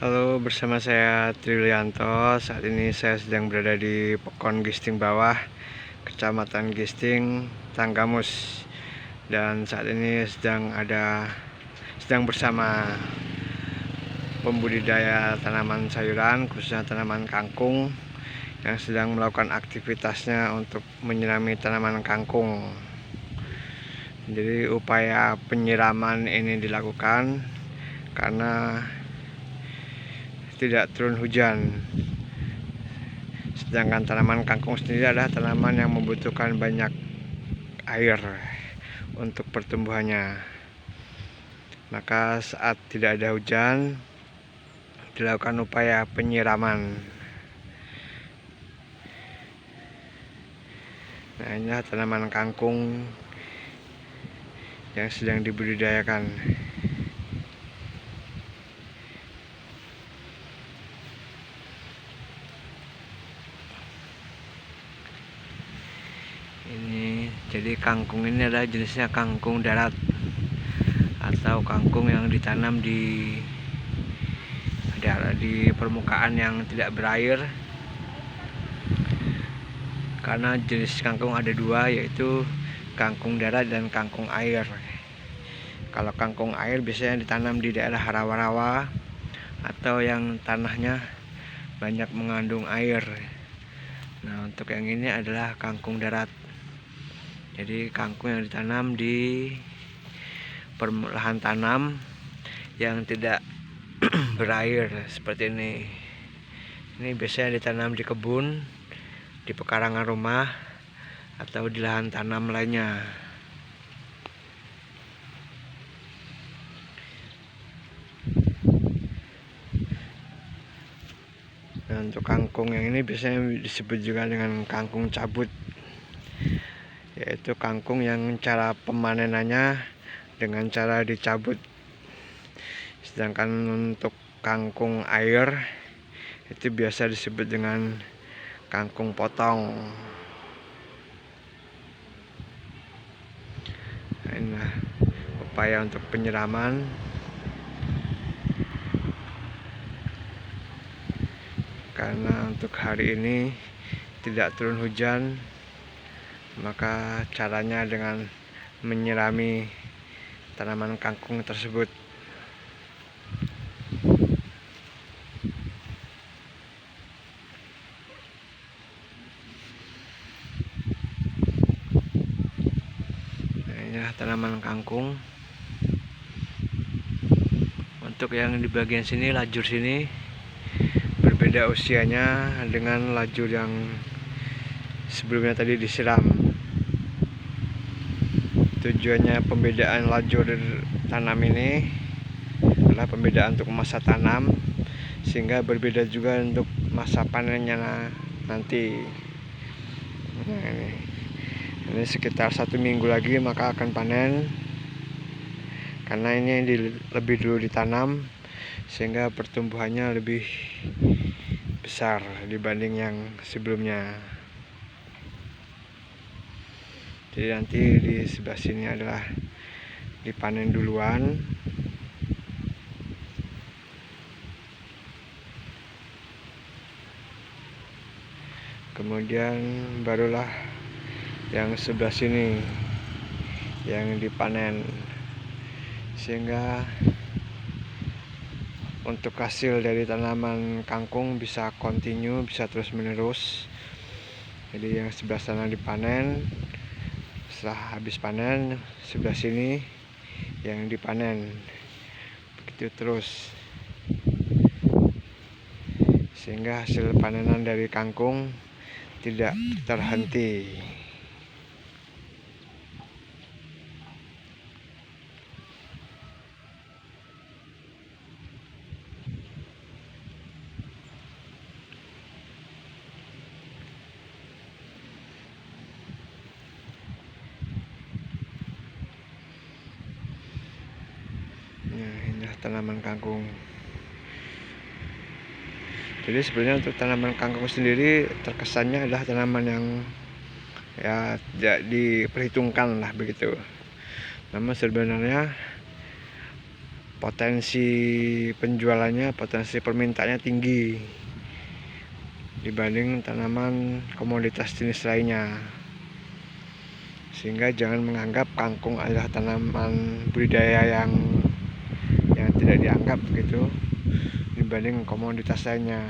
Halo, bersama saya Trilianto. Saat ini saya sedang berada di Pekon Gisting Bawah, Kecamatan Gisting, Tanggamus. Dan saat ini sedang bersama pembudidaya tanaman sayuran, khususnya tanaman kangkung, yang sedang melakukan aktivitasnya untuk menyirami tanaman kangkung. Jadi upaya penyiraman ini dilakukan karena tidak turun hujan. Sedangkan tanaman kangkung sendiri adalah tanaman yang membutuhkan banyak air untuk pertumbuhannya. Maka saat tidak ada hujan, dilakukan upaya penyiraman. Nah, inilah tanaman kangkung yang sedang dibudidayakan. Ini jadi kangkung ini adalah jenisnya kangkung darat atau kangkung yang ditanam di permukaan yang tidak berair. Karena jenis kangkung ada dua, yaitu kangkung darat dan kangkung air. Kalau kangkung air biasanya ditanam di daerah rawa-rawa atau yang tanahnya banyak mengandung air. Nah, untuk yang ini adalah kangkung darat. Jadi kangkung yang ditanam di lahan tanam yang tidak berair seperti ini. Ini biasanya ditanam di kebun, di pekarangan rumah, atau di lahan tanam lainnya. Nah, untuk kangkung yang ini biasanya disebut juga dengan kangkung cabut, yaitu kangkung yang cara pemanenannya dengan cara dicabut. Sedangkan untuk kangkung air itu biasa disebut dengan kangkung potong. Nah, inilah upaya untuk penyiraman. Karena untuk hari ini tidak turun hujan, maka caranya dengan menyirami tanaman kangkung tersebut. Nah, inilah tanaman kangkung. Untuk yang di bagian sini, lajur sini berbeda usianya dengan lajur yang sebelumnya tadi disiram. Tujuannya pembedaan lajur tanam ini adalah pembedaan untuk masa tanam, sehingga berbeda juga untuk masa panennya nanti. Nah, ini sekitar 1 minggu lagi maka akan panen, karena ini lebih dulu ditanam sehingga pertumbuhannya lebih besar dibanding yang sebelumnya. Jadi nanti di sebelah sini adalah dipanen duluan. Kemudian barulah yang sebelah sini yang dipanen, sehingga untuk hasil dari tanaman kangkung bisa kontinu, bisa terus menerus. Jadi yang sebelah sana dipanen, setelah habis panen sebelah sini yang dipanen, begitu terus, sehingga hasil panenan dari kangkung tidak terhenti. Nah, inilah tanaman kangkung. Jadi sebenarnya untuk tanaman kangkung sendiri terkesannya adalah tanaman yang ya tidak diperhitungkan lah begitu. Namun sebenarnya potensi penjualannya, potensi permintaannya tinggi dibanding tanaman komoditas jenis lainnya. Sehingga jangan menganggap kangkung adalah tanaman budidaya yang tidak dianggap gitu dibanding komoditas lainnya.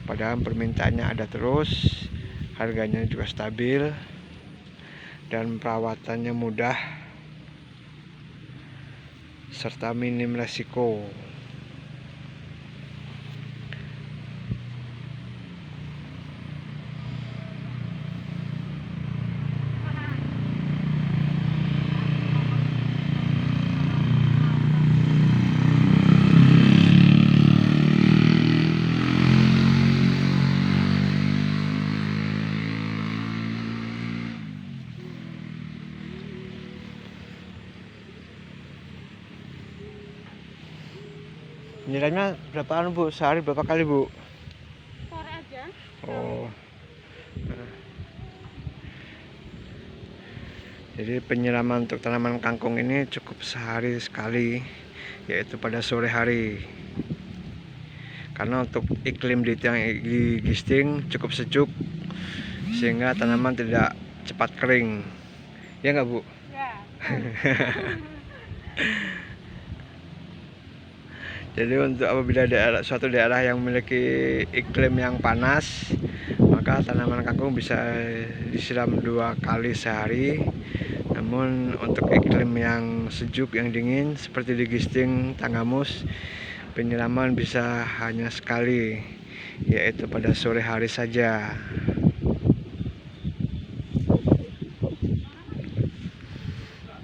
Padahal permintaannya ada terus, harganya juga stabil, dan perawatannya mudah serta minim resiko. Nyiramnya berapa Bu? Sehari berapa kali Bu? Sore aja. Oh. Jadi penyiraman untuk tanaman kangkung ini cukup sehari sekali, yaitu pada sore hari. Karena untuk iklim di Gisting cukup sejuk, sehingga tanaman tidak cepat kering. Ya nggak Bu? Ya. Jadi untuk apabila suatu daerah yang memiliki iklim yang panas, maka tanaman kangkung bisa disiram 2 kali sehari. Namun untuk iklim yang sejuk, yang dingin seperti di Gisting, Tanggamus, penyiraman bisa hanya sekali, yaitu pada sore hari saja.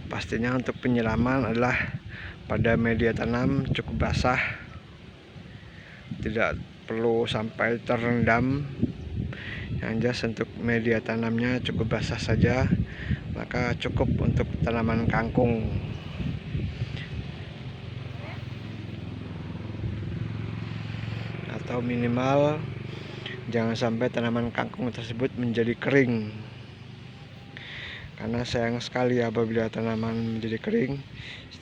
Pastinya untuk penyiraman adalah pada media tanam cukup basah, tidak perlu sampai terendam. Yang jelas untuk media tanamnya cukup basah saja, maka cukup untuk tanaman kangkung. Atau minimal jangan sampai tanaman kangkung tersebut menjadi kering, karena sayang sekali apabila tanaman menjadi kering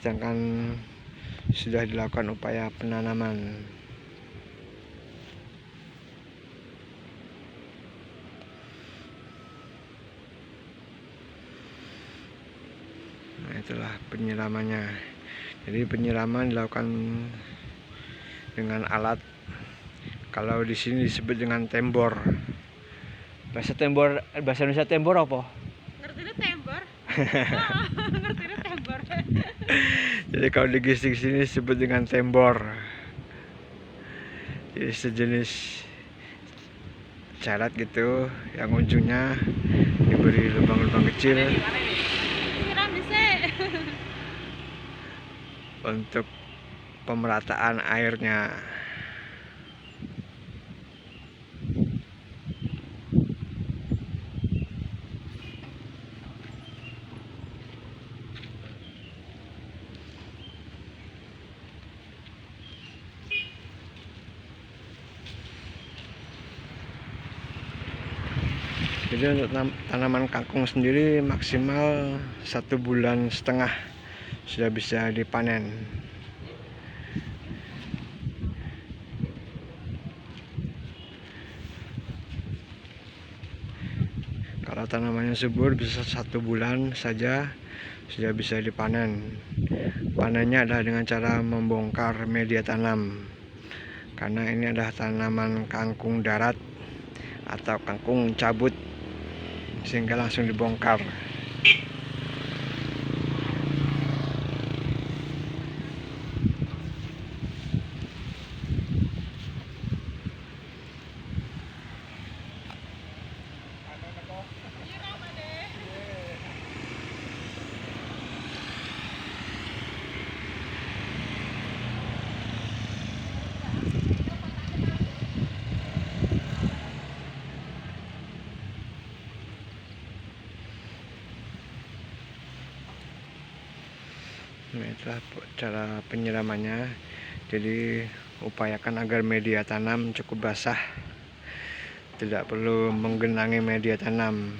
sedangkan sudah dilakukan upaya penanaman. Nah, itulah penyiramannya. Jadi penyiraman dilakukan dengan alat, kalau di sini disebut dengan tembor. Bahasa Indonesia tembor apa? Ngerti tembor? Ngerti tembor. Jadi kalau di Gisting sini disebut dengan tembor. Jadi sejenis carat gitu, yang ujungnya diberi lubang-lubang kecil untuk pemerataan airnya. Jadi untuk tanaman kangkung sendiri maksimal 1,5 bulan sudah bisa dipanen. Kalau tanamannya subur bisa 1 bulan saja sudah bisa dipanen. Panennya adalah dengan cara membongkar media tanam, karena ini adalah tanaman kangkung darat atau kangkung cabut, sehingga langsung dibongkar. Nah, itulah cara penyiramannya. Jadi upayakan agar media tanam cukup basah, tidak perlu menggenangi media tanam.